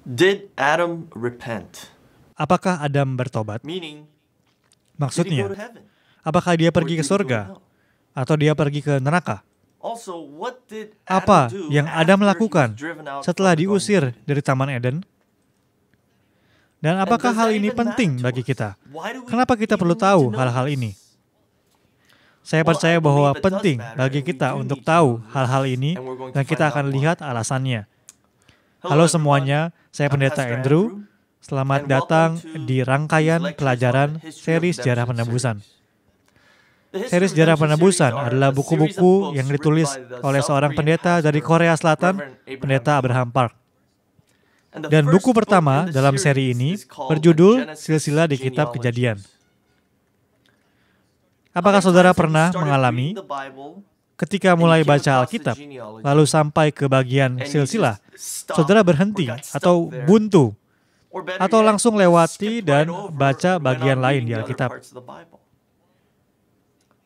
Did Adam repent? Apakah Adam bertobat? Meaning, did he Maksudnya, go to heaven? apakah dia Or pergi did ke he go to surga hell? atau dia pergi ke neraka? Also, what did Apa Adam do yang Adam after he lakukan was driven out setelah from the Garden diusir of Eden? dari Taman Eden? Dan apakah does hal that ini even penting matter to bagi us? kita? Why do we Kenapa kita even perlu need to tahu know hal-hal this? ini? Saya Well, percaya I bahwa believe it does penting matter, bagi and we kita do untuk need to tahu know this, hal-hal ini, and we're going dan to kita find akan out why. lihat alasannya. Hello, Halo everyone. semuanya, saya I'm Pendeta Pastor Andrew. Selamat and datang welcome to di rangkaian these lectures pelajaran on the history seri of Sejarah Redemption Penebusan. series. The History Seri of Sejarah Redemption Penebusan series are adalah a series of buku-buku books yang written ditulis by the oleh South seorang Korean pendeta dari pastor, Korea Selatan, Reverend Pendeta Abraham Park. And the Dan first buku book pertama in the dalam seri series ini is called berjudul Genesis Silsilah di Kitab Genealogies. Kejadian. How Apakah many saudara times have you pernah started mengalami reading the Bible ketika and you mulai came baca across the Alkitab, genealogy lalu sampai ke bagian and you silsilah, just stopped saudara or berhenti got stuck atau there? buntu, Or better atau yet, langsung you lewati skipped dan right over baca and went bagian on lain reading di the other Alkitab? parts of the Bible?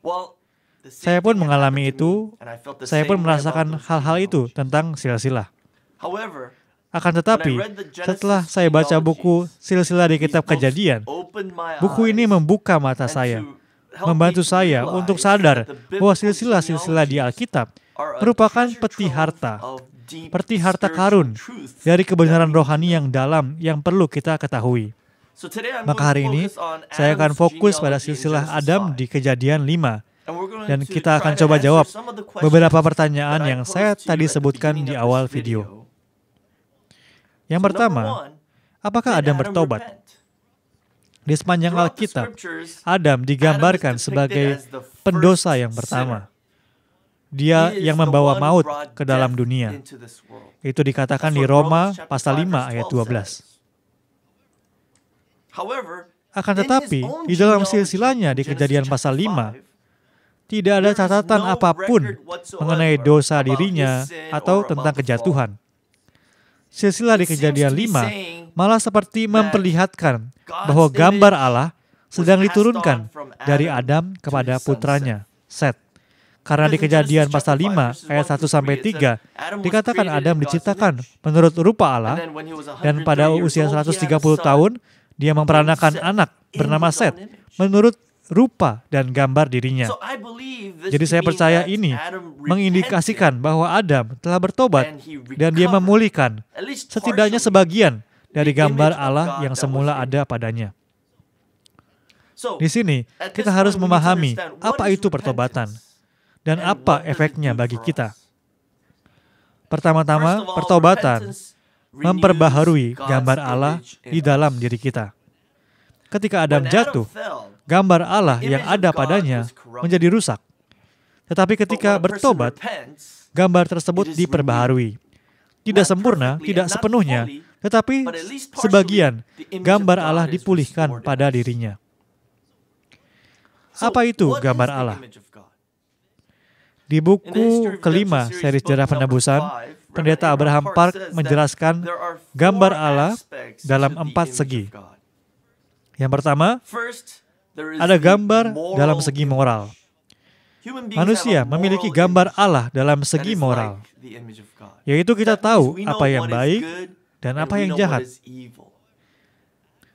Well, the same Saya pun thing had mengalami happened to itu, me, and I felt the saya pun same way merasakan about those hal-hal itu genealogies. tentang silsilah. However, Akan when I tetapi, read the setelah Genesis saya baca buku genealogies, Silsilah di these Kitab books Kejadian, opened my buku ini eyes membuka mata and saya, to help membantu me saya untuk realize sadar that the bahwa biblical silsilah-silsilah di genealogies Alkitab are a merupakan treasure peti trove harta, of deep peti harta spiritual karun truth dari that kebenaran we need to rohani know. yang dalam yang perlu kita ketahui. So today I'm Maka going hari to ini, focus on saya akan Adam's fokus pada genealogy in silsilah Genesis Adam 5. di Kejadian 5, And we're going dan to kita akan try to coba answer jawab some of the beberapa questions pertanyaan that I yang saya posed to tadi you at the sebutkan beginning di of awal this video. video. Yang So number pertama, one, apakah did Adam Adam bertobat? repent? Di sepanjang Throughout the Alkitab, scriptures, Adam digambarkan Adam is depicted sebagai as the first pendosa yang sinner. pertama. Dia He is yang the membawa one who maut brought ke dalam death dunia. into this world. Itu dikatakan That's di what Roma Romans chapter pasal 5 5 verse ayat 12 12. says. However, Akan in his tetapi, own di dalam genealogy silsilahnya in di Genesis Kejadian chapter pasal 5, 5, tidak ada there is catatan no apapun record whatsoever mengenai dosa about dirinya his sin atau or tentang about the fall. kejatuhan. Silsilah di It seems Kejadian to be 5 saying malah seperti that memperlihatkan God's bahwa gambar image Allah was sedang passed diturunkan on from dari Adam Adam to kepada his son putranya, Set. Karena di Because in Kejadian Genesis pasal chapter 5 5 ayat 1 sampai 3 it says, Adam was dikatakan created Adam in God's diciptakan image. menurut rupa And Allah, then when he was dan 130 pada years usia old, he had a 130 son tahun dia memperanakan named anak Seth in bernama his Set own image. menurut rupa dan gambar dirinya. So I believe this Jadi to saya mean percaya that ini Adam mengindikasikan repented bahwa Adam telah bertobat and he dan dia recovered memulihkan at least setidaknya partially sebagian dari the gambar image of Allah God yang that semula was in ada him. padanya. So Di sini at kita this harus point we need to memahami understand what apa is itu pertobatan repentance dan and apa what does it efeknya do bagi for kita. us. First Pertama-tama, of all, pertobatan repentance renews memperbaharui God's gambar Allah image in di dalam us. diri kita. Ketika Adam When jatuh, fell, gambar Allah the yang image of ada God padanya was corrupted. menjadi rusak. Tetapi But ketika when a person bertobat, repents, gambar tersebut it is diperbaharui. Tidak Not sempurna, perfectly tidak and not sepenuhnya, fully, tetapi but at least partially, sebagian the image of gambar God Allah is dipulihkan restored in pada us. dirinya. So, Apa itu what is gambar the Allah? image of God? Di In the buku History of kelima Redemption seri series, Sejarah book number Penebusan, 5, Pendeta Reverend Abraham Park Park says that menjelaskan there are gambar four Allah aspects dalam to the 4 image segi. of God. Yang pertama, First, there is ada the gambar moral dalam segi image. moral. Human beings Manusia have a memiliki moral gambar image Allah dalam that segi is moral, like the image of God. yaitu kita That means tahu we know apa yang what is baik good dan and apa we yang know jahat. what is evil.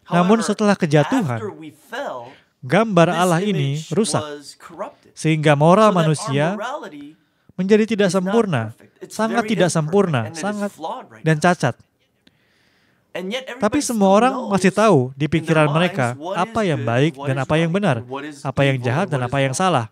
Namun However, setelah kejatuhan, after we fell, gambar this Allah ini image rusak, was corrupted. sehingga moral So that our manusia morality menjadi tidak is not sempurna, perfect. It's sangat very tidak imperfect, sempurna, and it is sangat flawed right dan now. cacat. And yet Tapi everybody semua still orang masih knows tahu di in their pikiran minds mereka what apa is yang good baik and what dan is apa yang right benar, and what is apa yang evil jahat and dan what apa is yang wrong. salah.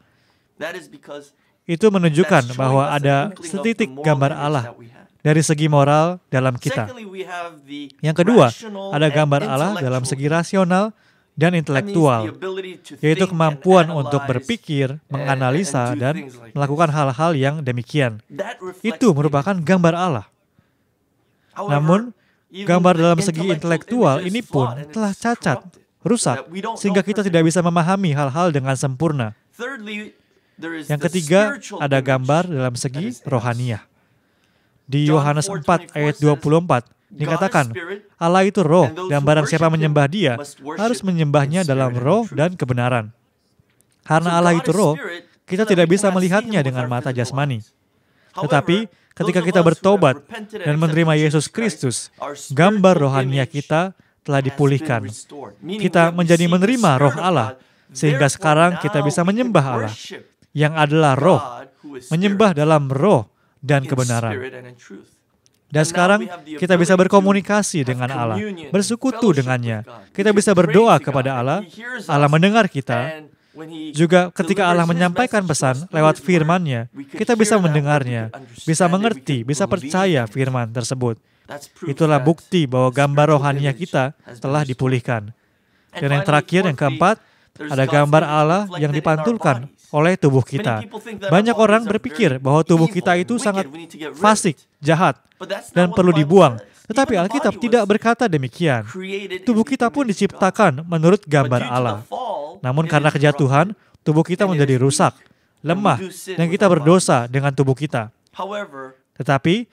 That is because Itu menunjukkan that's showing bahwa us an ada inkling of the setitik moral gambar image Allah that we have. dari segi moral dalam kita. Secondly, we have the Yang kedua, rational ada and gambar Allah dalam segi intellectual. rasional dan That means the intelektual, ability to yaitu think kemampuan and untuk analyze berpikir, and menganalisa, do dan things like melakukan this. hal-hal yang demikian. That reflects Itu the merupakan image. gambar Allah. However, Namun, even gambar the dalam segi intelektual image is ini flawed pun and telah it's cacat, corrupted, so rusak, that we don't sehingga know kita perfectly. tidak bisa memahami hal-hal dengan sempurna. Thirdly, there is Yang the ketiga, spiritual ada image gambar dalam that segi is in us. rohaniah. Di John Yohanes 4 4:24 ayat says, 24 dikatakan, Allah itu roh, and those dan who barang siapa worship him menyembah dia, must worship harus menyembahnya in dalam spirit and in roh truth. dan kebenaran. Karena So Allah God itu is roh, spirit, kita so that tidak we bisa cannot see melihatnya him with dengan our mata physical jasmani. eyes. Tetapi ketika kita bertobat dan menerima Yesus Kristus, gambar rohania kita telah dipulihkan. Kita menjadi menerima roh Allah, sehingga sekarang kita bisa menyembah Allah, yang adalah roh, menyembah dalam roh dan kebenaran. Dan sekarang kita bisa berkomunikasi dengan Allah, bersekutu dengannya. Kita bisa berdoa kepada Allah, Allah mendengar kita. Juga ketika Allah menyampaikan pesan lewat firman-Nya, kita bisa mendengarnya, bisa mengerti, bisa percaya firman tersebut. Itulah bukti bahwa gambar rohania kita telah dipulihkan. Dan yang terakhir, yang keempat, ada gambar Allah yang dipantulkan oleh tubuh kita. Banyak orang berpikir bahwa tubuh kita itu sangat fasik, jahat, dan perlu dibuang. Tetapi Alkitab tidak berkata demikian. Tubuh kita pun diciptakan menurut gambar Allah. Namun karena kejatuhan, tubuh kita menjadi rusak, lemah, dan kita berdosa dengan tubuh kita. Tetapi,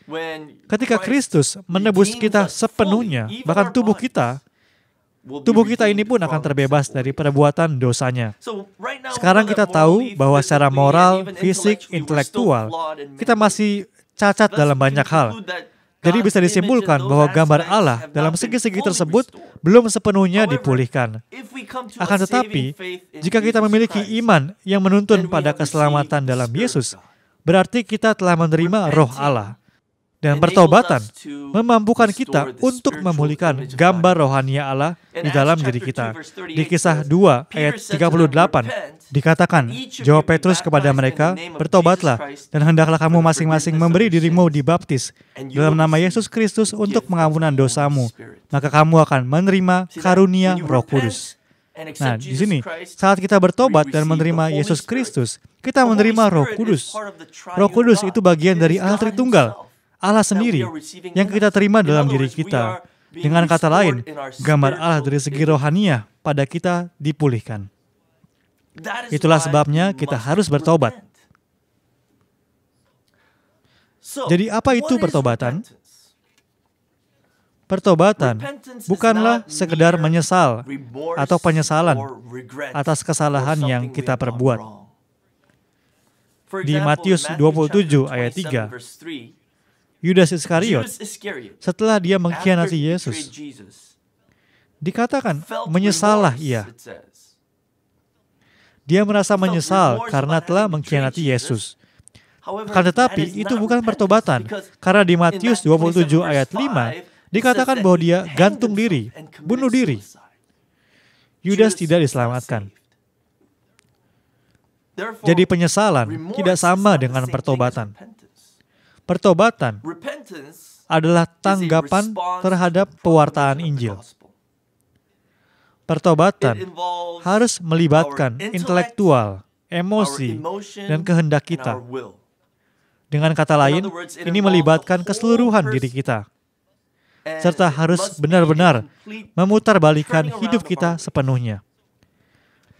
ketika Kristus menebus kita sepenuhnya, bahkan tubuh kita ini pun akan terbebas dari perbuatan dosanya. Sekarang kita tahu bahwa secara moral, fisik, intelektual, kita masih cacat dalam banyak hal. Jadi bisa disimpulkan bahwa gambar Allah dalam segi-segi tersebut belum sepenuhnya dipulihkan. Akan tetapi, jika kita memiliki iman yang menuntun pada keselamatan dalam Yesus, berarti kita telah menerima roh Allah. Dan pertobatan memampukan kita untuk memulihkan gambar rohania Allah di dalam diri kita. Di Kisah 2 ayat 38 dikatakan, jawab Petrus kepada mereka, bertobatlah dan hendaklah kamu masing-masing memberi dirimu dibaptis dalam nama Yesus Kristus untuk pengampunan dosamu. Maka kamu akan menerima karunia Roh Kudus. Nah, di sini, saat kita bertobat dan menerima Yesus Kristus, kita menerima Roh Kudus. Roh Kudus itu bagian dari Allah Tritunggal, Allah sendiri, yang kita terima dalam diri kita. Dengan kata lain, gambar Allah dari segi rohania pada kita dipulihkan. Itulah sebabnya kita harus bertobat. Jadi apa itu pertobatan? Pertobatan bukanlah sekedar menyesal atau penyesalan atas kesalahan yang kita perbuat. Di Matius 27 ayat 3, Yudas Iskariot, setelah dia mengkhianati Yesus, dikatakan menyesallah ia. Dia merasa menyesal karena telah mengkhianati Yesus. Akan tetapi itu bukan pertobatan, karena di Matius 27 ayat 5 dikatakan bahwa dia gantung diri, bunuh diri. Yudas tidak diselamatkan. Jadi penyesalan tidak sama dengan pertobatan. Pertobatan adalah tanggapan terhadap pewartaan Injil. Pertobatan harus melibatkan intelektual, emosi, dan kehendak kita. Dengan kata lain, ini melibatkan keseluruhan diri kita, serta harus benar-benar memutarbalikkan hidup kita sepenuhnya.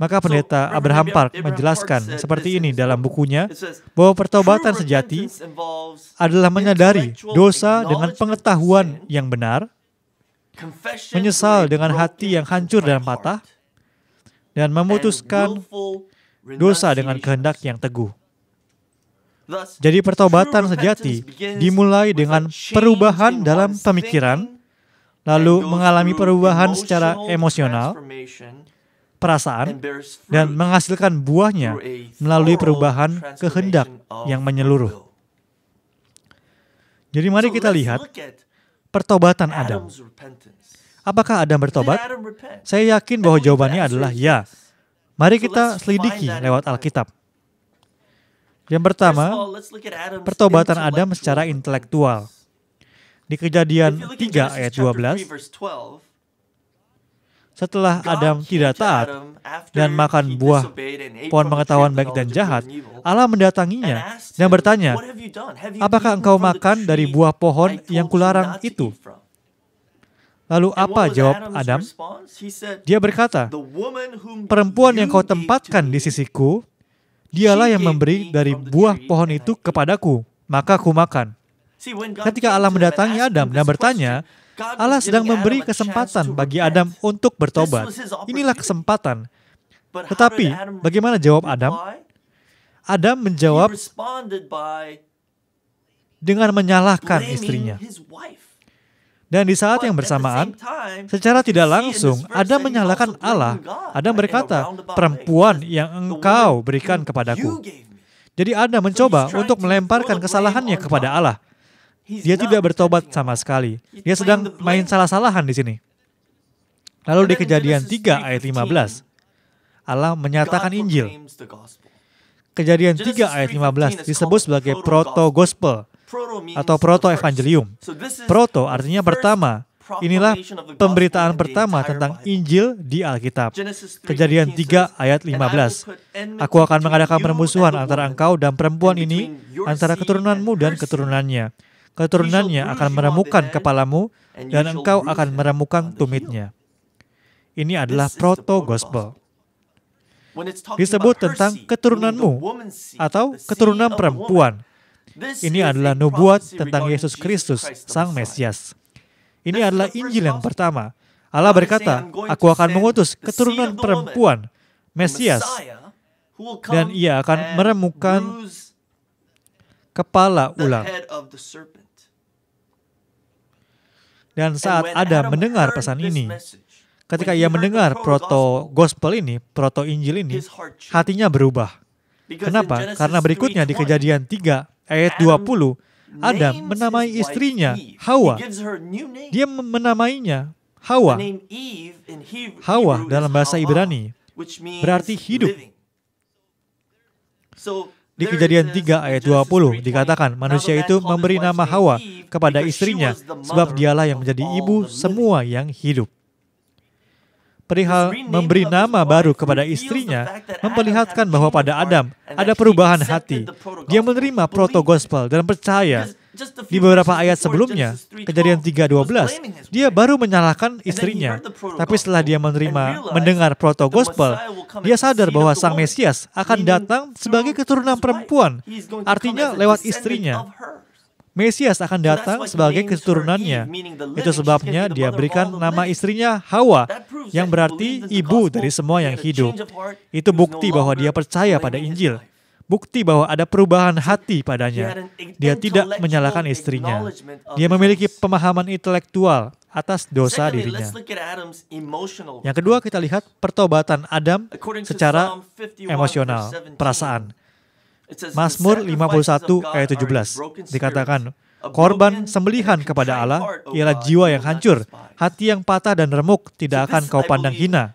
Maka pendeta Abraham Park menjelaskan seperti ini dalam bukunya, bahwa pertobatan sejati adalah menyadari dosa dengan pengetahuan yang benar, menyesal dengan hati yang hancur dan patah, dan memutuskan dosa dengan kehendak yang teguh. Jadi pertobatan sejati dimulai dengan perubahan dalam pemikiran, lalu mengalami perubahan secara emosional, perasaan, dan menghasilkan buahnya melalui perubahan kehendak yang menyeluruh. Jadi mari kita lihat pertobatan Adam. Apakah Adam bertobat? Saya yakin bahwa jawabannya adalah ya. Mari kita selidiki lewat Alkitab. Yang pertama, pertobatan Adam secara intelektual. Di Kejadian 3 ayat 12, setelah Adam tidak taat dan makan buah pohon pengetahuan baik dan jahat, Allah mendatanginya dan bertanya, apakah engkau makan dari buah pohon yang kularang itu? Lalu apa jawab Adam? Dia berkata, perempuan yang kau tempatkan di sisiku, dialah yang memberi dari buah pohon itu kepadaku, maka ku makan. Ketika Allah mendatangi Adam dan bertanya, Allah sedang memberi kesempatan bagi Adam untuk bertobat. Inilah kesempatan. Tetapi, bagaimana jawab Adam? Adam menjawab dengan menyalahkan istrinya. Dan di saat yang bersamaan, secara tidak langsung, Adam menyalahkan Allah. Adam berkata, "Perempuan yang engkau berikan kepadaku." Jadi Adam mencoba untuk melemparkan kesalahannya kepada Allah. Dia tidak bertobat sama sekali. Dia sedang main salah-salahan di sini. Lalu di Kejadian 3 ayat 15, Allah menyatakan Injil. Kejadian 3 ayat 15 disebut sebagai proto-gospel atau proto-evangelium. Proto artinya pertama. Inilah pemberitaan pertama tentang Injil di Alkitab. Kejadian 3 ayat 15. Aku akan mengadakan permusuhan antara engkau dan perempuan ini, antara keturunanmu dan keturunannya. Keturunannya akan meremukkan kepalamu, dan engkau akan meremukkan tumitnya. Ini adalah proto-gospel. Disebut tentang keturunanmu atau keturunan perempuan. Ini adalah nubuat tentang Yesus Kristus, Sang Mesias. Ini adalah Injil yang pertama. Allah berkata, "Aku akan mengutus keturunan perempuan, Mesias, dan ia akan meremukkan kepala ular." Dan saat Adam mendengar pesan ini, ketika ia mendengar proto-gospel ini, proto-injil ini, hatinya berubah. Kenapa? Karena berikutnya di Kejadian 3 ayat 20, Adam menamai istrinya Hawa. Dia menamainya Hawa. Hawa dalam bahasa Ibrani berarti hidup. Di Kejadian 3 ayat 20 dikatakan manusia itu memberi nama Hawa kepada istrinya sebab dialah yang menjadi ibu semua yang hidup. Perihal memberi nama baru kepada istrinya memperlihatkan bahwa pada Adam ada perubahan hati. Dia menerima proto-gospel dan percaya. Di beberapa ayat sebelumnya, Kejadian 3:12, dia baru menyalahkan istrinya. Tapi setelah dia mendengar proto-gospel, dia sadar bahwa Sang Mesias akan datang sebagai keturunan perempuan. Artinya lewat istrinya. Mesias akan datang sebagai keturunannya. Itu sebabnya dia berikan nama istrinya Hawa, yang berarti ibu dari semua yang hidup. Itu bukti bahwa dia percaya pada Injil. Bukti bahwa ada perubahan hati padanya. Dia tidak menyalahkan istrinya. Dia memiliki pemahaman intelektual atas dosa dirinya. Yang kedua, kita lihat pertobatan Adam secara emosional, perasaan. Mazmur 51 ayat 17 dikatakan, "Korban sembelihan kepada Allah ialah jiwa yang hancur, hati yang patah dan remuk tidak akan kau pandang hina."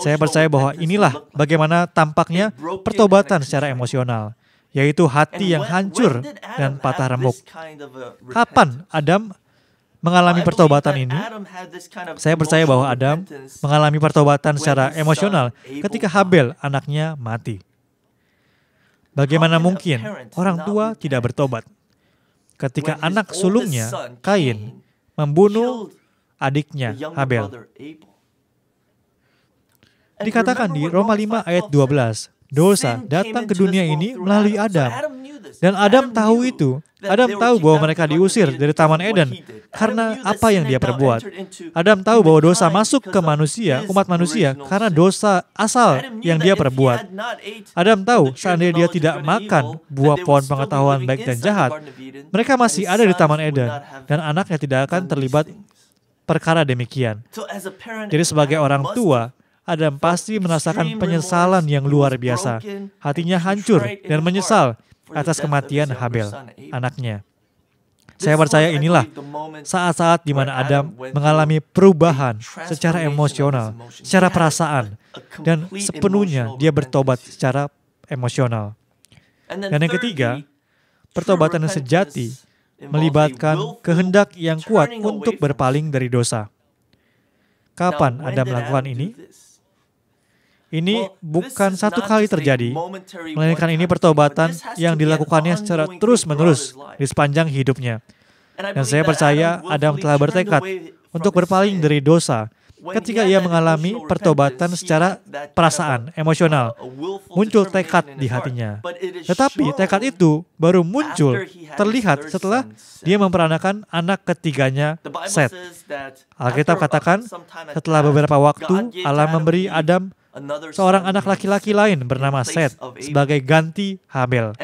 Saya percaya bahwa inilah bagaimana tampaknya pertobatan secara emosional, yaitu hati yang hancur dan patah remuk. Kapan Adam mengalami pertobatan ini? Saya percaya bahwa Adam mengalami pertobatan secara emosional ketika Habel, anaknya, mati. Bagaimana mungkin orang tua tidak bertobat ketika anak sulungnya, Kain, membunuh adiknya, Habel? Dikatakan di Roma 5 ayat 12, dosa datang ke dunia ini melalui Adam. Dan Adam tahu itu. Adam tahu bahwa mereka diusir dari Taman Eden karena apa yang dia perbuat. Adam tahu bahwa dosa masuk ke manusia, umat manusia, karena dosa asal yang dia perbuat. Adam tahu seandainya dia tidak makan buah pohon pengetahuan baik dan jahat, mereka masih ada di Taman Eden, dan anaknya tidak akan terlibat perkara demikian. Jadi sebagai orang tua, Adam pasti merasakan penyesalan yang luar biasa. Hatinya hancur dan menyesal atas kematian Habel, anaknya. Saya percaya inilah saat-saat di mana Adam mengalami perubahan secara emosional, secara perasaan, dan sepenuhnya dia bertobat secara emosional. Dan yang ketiga, pertobatan yang sejati melibatkan kehendak yang kuat untuk berpaling dari dosa. Kapan Adam melakukan ini? Ini bukan satu kali terjadi, melainkan ini pertobatan yang dilakukannya secara terus-menerus di sepanjang hidupnya. Dan saya percaya Adam telah bertekad untuk berpaling dari dosa ketika ia mengalami pertobatan secara perasaan, emosional. Muncul tekad di hatinya. Tetapi tekad itu baru muncul, terlihat setelah dia memperanakan anak ketiganya, Set. Alkitab katakan, setelah beberapa waktu Allah memberi Adam seorang anak laki-laki lain bernama Set sebagai ganti Habel.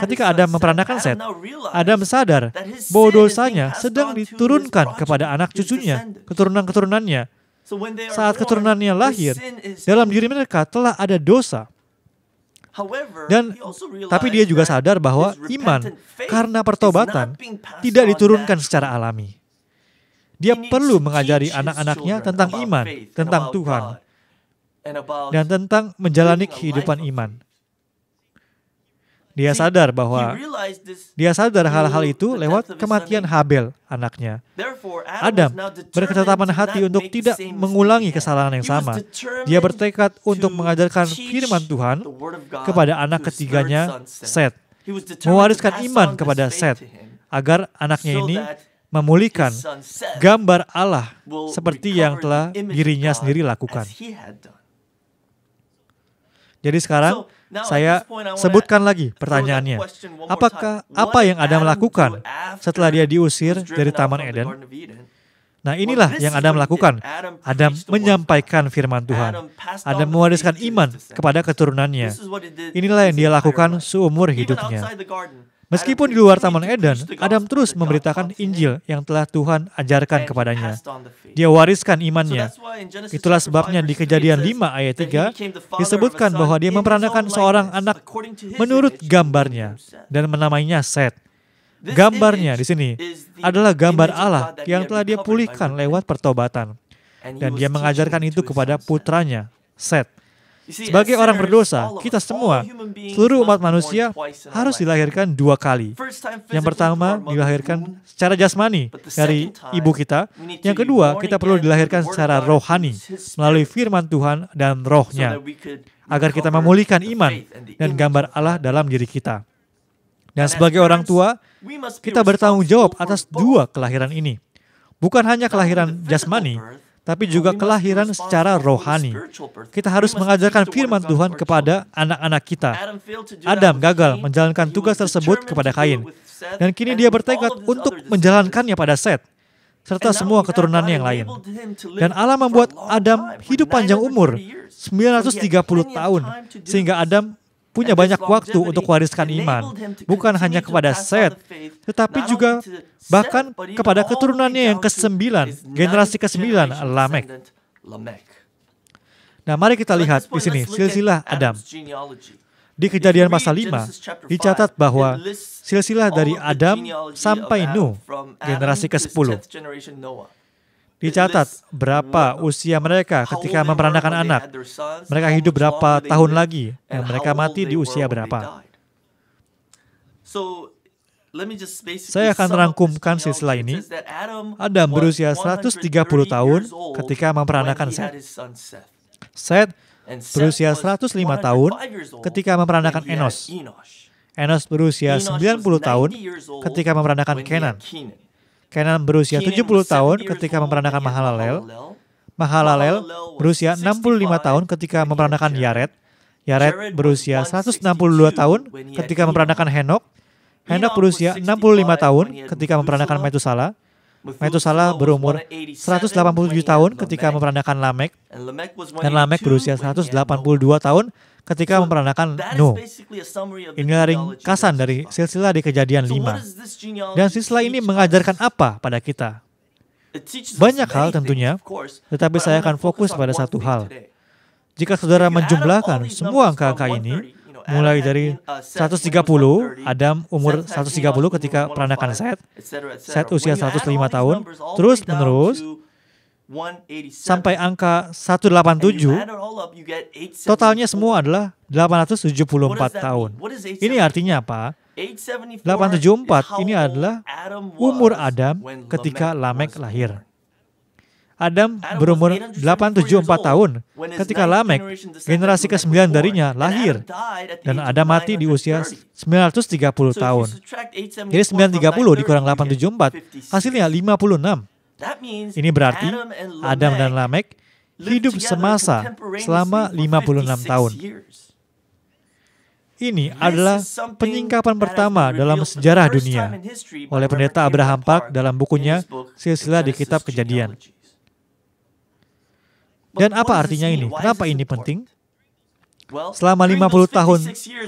Ketika Adam memperanakkan Set, Adam sadar bahwa dosanya sedang diturunkan kepada anak cucunya, keturunan-keturunannya. Saat keturunannya lahir, dalam diri mereka telah ada dosa. Tapi dia juga sadar bahwa iman karena pertobatan tidak diturunkan secara alami. Dia perlu mengajari anak-anaknya tentang iman, tentang Tuhan, dan tentang menjalani kehidupan iman. Dia sadar hal-hal itu lewat kematian Habel, anaknya. Adam berketetapan hati untuk tidak mengulangi kesalahan yang sama. Dia bertekad untuk mengajarkan firman Tuhan kepada anak ketiganya, Set. Mewariskan iman kepada Set, agar anaknya ini memulihkan gambar Allah seperti yang telah dirinya sendiri lakukan. Jadi sekarang saya sebutkan lagi pertanyaannya. Apakah apa yang Adam lakukan setelah dia diusir dari Taman Eden? Nah, inilah yang Adam lakukan. Adam menyampaikan firman Tuhan. Adam mewariskan iman kepada keturunannya. Inilah yang dia lakukan seumur hidupnya. Meskipun di luar Taman Eden, Adam terus memberitakan Injil yang telah Tuhan ajarkan kepadanya. Dia wariskan imannya. Itulah sebabnya di Kejadian 5 ayat 3 disebutkan bahwa dia memperanakan seorang anak menurut gambarnya dan menamainya Set. Gambarnya di sini adalah gambar Allah yang telah dia pulihkan lewat pertobatan. Dan dia mengajarkan itu kepada putranya, Set. Sebagai orang berdosa, kita semua, seluruh umat manusia harus dilahirkan dua kali. Yang pertama, dilahirkan secara jasmani dari ibu kita. Yang kedua, kita perlu dilahirkan secara rohani melalui firman Tuhan dan rohnya, agar kita memulihkan iman dan gambar Allah dalam diri kita. Dan sebagai orang tua, kita bertanggung jawab atas dua kelahiran ini. Bukan hanya kelahiran jasmani, tapi juga kelahiran secara rohani. Kita harus mengajarkan firman Tuhan kepada anak-anak kita. Adam gagal menjalankan tugas tersebut kepada Kain. Dan kini dia bertekad untuk menjalankannya pada Set, serta semua keturunannya yang lain. Dan Allah membuat Adam hidup panjang umur, 930 tahun, sehingga Adam punya banyak waktu untuk wariskan iman, bukan hanya kepada Set, tetapi juga bahkan kepada keturunannya yang ke-9, generasi ke-9, Lamek. Nah, mari kita lihat di sini silsilah Adam. Di Kejadian pasal 5 dicatat bahwa silsilah dari Adam sampai Nuh, generasi ke-10. Dicatat berapa usia mereka ketika memperanakan anak. Mereka hidup berapa tahun lagi, dan mereka mati di usia berapa. Saya akan rangkumkan silsilah ini. Adam berusia 130 tahun ketika memperanakan Set. Set berusia 105 tahun ketika memperanakan Enos. Enos berusia 90 tahun ketika memperanakan Kenan. Kenan berusia 70 tahun ketika memperanakan Mahalalel. Mahalalel berusia 65 tahun ketika memperanakan Yared. Yared berusia 162 tahun ketika memperanakan Henok. Henok berusia 65 tahun ketika memperanakan Metusala. Metusala berumur 187 tahun ketika memperanakan Lamek. Dan Lamek berusia 182 tahun ketika memperanakan Nuh. Inilah ringkasan dari silsilah di Kejadian 5. Dan silsilah ini mengajarkan apa pada kita? Banyak hal tentunya, tetapi saya akan fokus pada satu hal. Jika saudara menjumlahkan semua angka-angka ini, mulai dari 130, Adam umur 130 ketika peranakan Set, Set usia 105 tahun, terus menerus, sampai angka 187, totalnya semua adalah 874 tahun. Ini artinya apa? 874 ini adalah umur Adam ketika Lamek lahir. Adam berumur 874 tahun ketika Lamek, generasi ke-9 darinya, lahir. Dan Adam mati di usia 930 tahun. Jadi 930 dikurang 874, hasilnya 56. Ini berarti Adam dan Lamek hidup semasa selama 56 tahun. Ini adalah penyingkapan pertama dalam sejarah dunia oleh pendeta Abraham Park dalam bukunya Silsilah di Kitab Kejadian. Dan apa artinya ini? Kenapa ini penting? Selama 50 tahun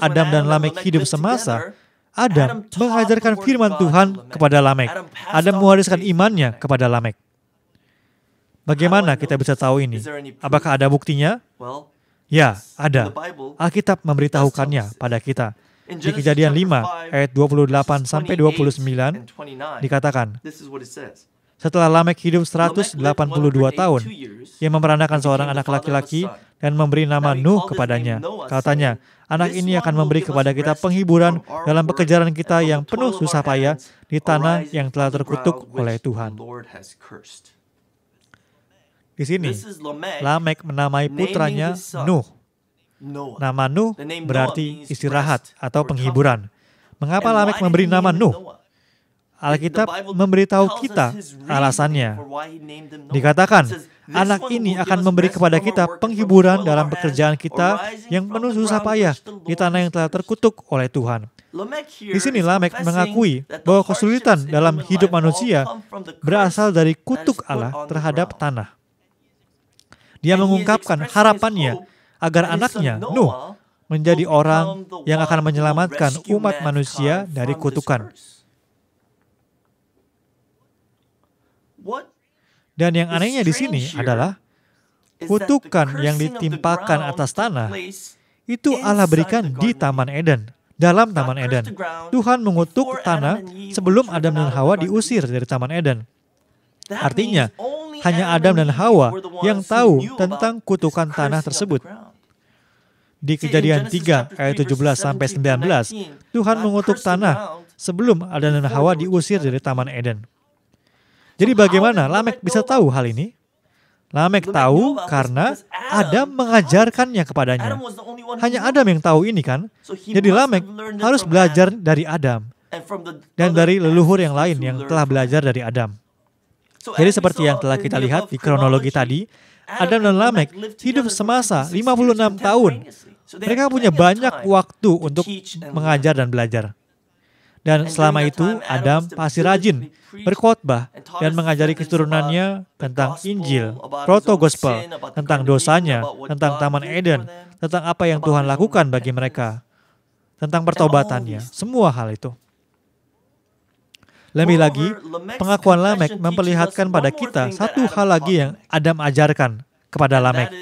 Adam dan Lamek hidup semasa, Adam mengajarkan firman Tuhan kepada Lamek. Adam mewariskan imannya kepada Lamek. Bagaimana kita bisa tahu ini? Apakah ada buktinya? Ya, ada. Alkitab memberitahukannya pada kita. Di Kejadian 5 ayat 28 sampai 29 dikatakan, setelah Lamek hidup 182 tahun, ia memperanakan seorang anak laki-laki dan memberi nama Nuh kepadanya. Katanya, anak ini akan memberi kepada kita penghiburan dalam pekerjaan kita yang penuh susah payah di tanah yang telah terkutuk oleh Tuhan. Di sini, Lamek menamai putranya Nuh. Nama Nuh berarti istirahat atau penghiburan. Mengapa Lamek memberi nama Nuh? Alkitab memberitahu kita alasannya. Dikatakan, anak ini akan memberi kepada kita penghiburan dalam pekerjaan kita yang penuh susah payah di tanah yang telah terkutuk oleh Tuhan. Di sini Lamek mengakui bahwa kesulitan dalam hidup manusia berasal dari kutuk Allah terhadap tanah. Dia mengungkapkan harapannya agar anaknya, Nuh, menjadi orang yang akan menyelamatkan umat manusia dari kutukan. Dan yang anehnya di sini adalah kutukan yang ditimpakan atas tanah itu Allah berikan di Taman Eden. Dalam Taman Eden, Tuhan mengutuk tanah sebelum Adam dan Hawa diusir dari Taman Eden. Artinya, hanya Adam dan Hawa yang tahu tentang kutukan tanah tersebut. Di Kejadian 3 ayat 17 sampai 19, Tuhan mengutuk tanah sebelum Adam dan Hawa diusir dari Taman Eden. Jadi bagaimana Lamek bisa tahu hal ini? Lamek tahu karena Adam mengajarkannya kepadanya. Hanya Adam yang tahu ini kan? Jadi Lamek harus belajar dari Adam dan dari leluhur yang lain yang telah belajar dari Adam. Jadi seperti yang telah kita lihat di kronologi tadi, Adam dan Lamek hidup semasa 56 tahun. Mereka punya banyak waktu untuk mengajar dan belajar. Dan selama itu, Adam pasti rajin berkhotbah dan mengajari keturunannya tentang Injil, proto-gospel, tentang dosanya, tentang Taman Eden, tentang apa yang Tuhan lakukan bagi mereka, tentang pertobatannya, semua hal itu. Lebih lagi, pengakuan Lamek memperlihatkan pada kita satu hal lagi yang Adam ajarkan kepada Lamek.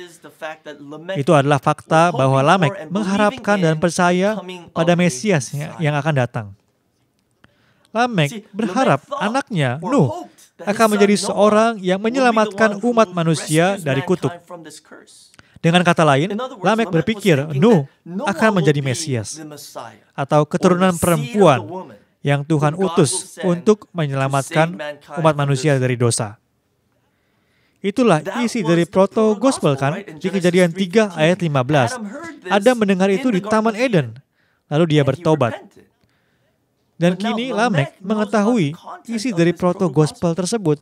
Itu adalah fakta bahwa Lamek mengharapkan dan percaya pada Mesias yang akan datang. Lamek berharap anaknya, Nuh, akan menjadi seorang yang menyelamatkan umat manusia dari kutuk. Dengan kata lain, Lamek berpikir Nuh akan menjadi Mesias, atau keturunan perempuan yang Tuhan utus untuk menyelamatkan umat manusia dari dosa. Itulah isi dari proto-gospel kan, di Kejadian 3 ayat 15. Adam mendengar itu di Taman Eden, lalu dia bertobat. Dan kini Lamek mengetahui isi dari proto-gospel tersebut.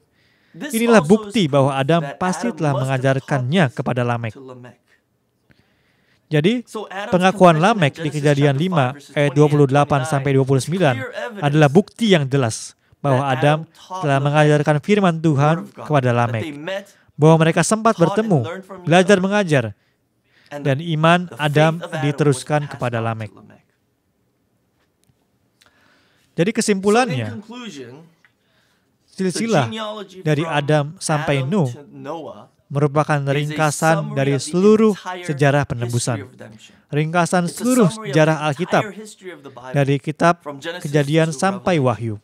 Inilah bukti bahwa Adam pasti telah mengajarkannya kepada Lamek. Jadi, pengakuan Lamek di Kejadian 5 ayat 28-29 adalah bukti yang jelas bahwa Adam telah mengajarkan firman Tuhan kepada Lamek. Bahwa mereka sempat bertemu, belajar mengajar, dan iman Adam diteruskan kepada Lamek. Jadi kesimpulannya, silsilah dari Adam sampai Nuh merupakan ringkasan dari seluruh sejarah penebusan. Ringkasan seluruh sejarah Alkitab, dari kitab Kejadian sampai Wahyu.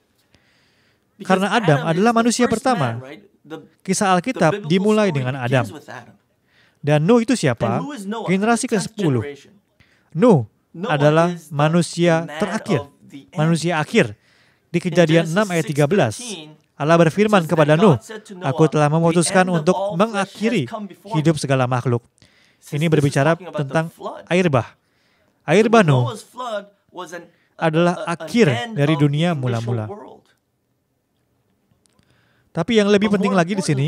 Karena Adam adalah manusia pertama, kisah Alkitab dimulai dengan Adam. Dan Nuh itu siapa? Generasi ke-10. Nuh adalah manusia terakhir, manusia akhir. Di Kejadian 6 ayat 13, Allah berfirman kepada Nuh, "Aku telah memutuskan untuk mengakhiri hidup segala makhluk." Ini berbicara tentang air bah. Air bah Nuh adalah akhir dari dunia mula-mula. Tapi yang lebih penting lagi di sini,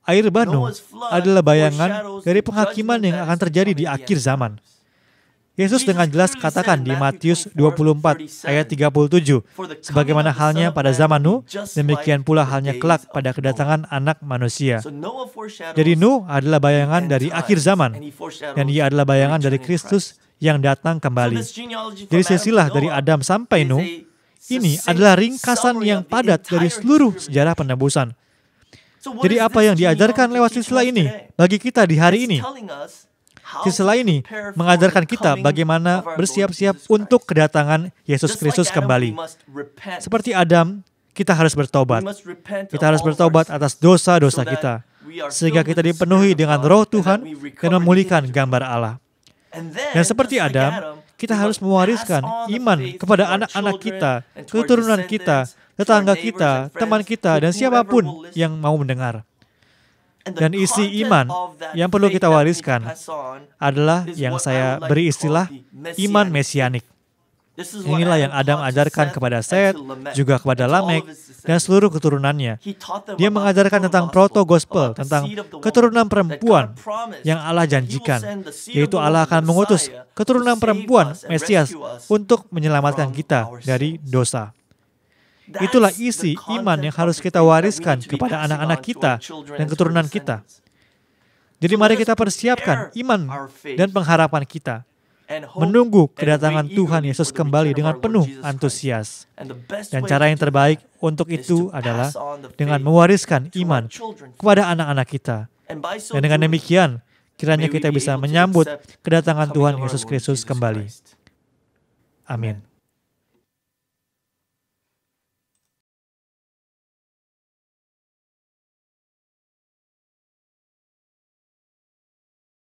air bah Nuh adalah bayangan dari penghakiman yang akan terjadi di akhir zaman. Yesus dengan jelas katakan di Matius 24 ayat 37, sebagaimana halnya pada zaman Nuh, demikian pula halnya kelak pada kedatangan Anak Manusia. Jadi Nuh adalah bayangan dari akhir zaman, dan ia adalah bayangan dari Kristus yang datang kembali. Jadi silsilah dari Adam sampai Nuh, ini adalah ringkasan yang padat dari seluruh sejarah penebusan. Jadi apa yang diajarkan lewat silsilah ini bagi kita di hari ini? Silsilah ini mengajarkan kita bagaimana bersiap-siap untuk kedatangan Yesus Kristus kembali. Seperti Adam, kita harus bertobat. Kita harus bertobat atas dosa-dosa kita, sehingga kita dipenuhi dengan Roh Tuhan dan memulihkan gambar Allah. Dan seperti Adam, kita harus mewariskan iman kepada anak-anak kita, keturunan kita, tetangga kita, teman kita, dan siapapun yang mau mendengar. Dan isi iman yang perlu kita wariskan adalah yang saya beri istilah iman mesianik. Inilah yang Adam ajarkan kepada Set, juga kepada Lamek, dan seluruh keturunannya. Dia mengajarkan tentang proto-gospel, tentang keturunan perempuan yang Allah janjikan, yaitu Allah akan mengutus keturunan perempuan, Mesias, untuk menyelamatkan kita dari dosa. Itulah isi iman yang harus kita wariskan kepada anak-anak kita dan keturunan kita. Jadi mari kita persiapkan iman dan pengharapan kita, menunggu kedatangan Tuhan Yesus kembali dengan penuh antusias. Dan cara yang terbaik untuk itu adalah dengan mewariskan iman kepada anak-anak kita. Dan dengan demikian, kiranya kita bisa menyambut kedatangan Tuhan Yesus Kristus kembali. Amin.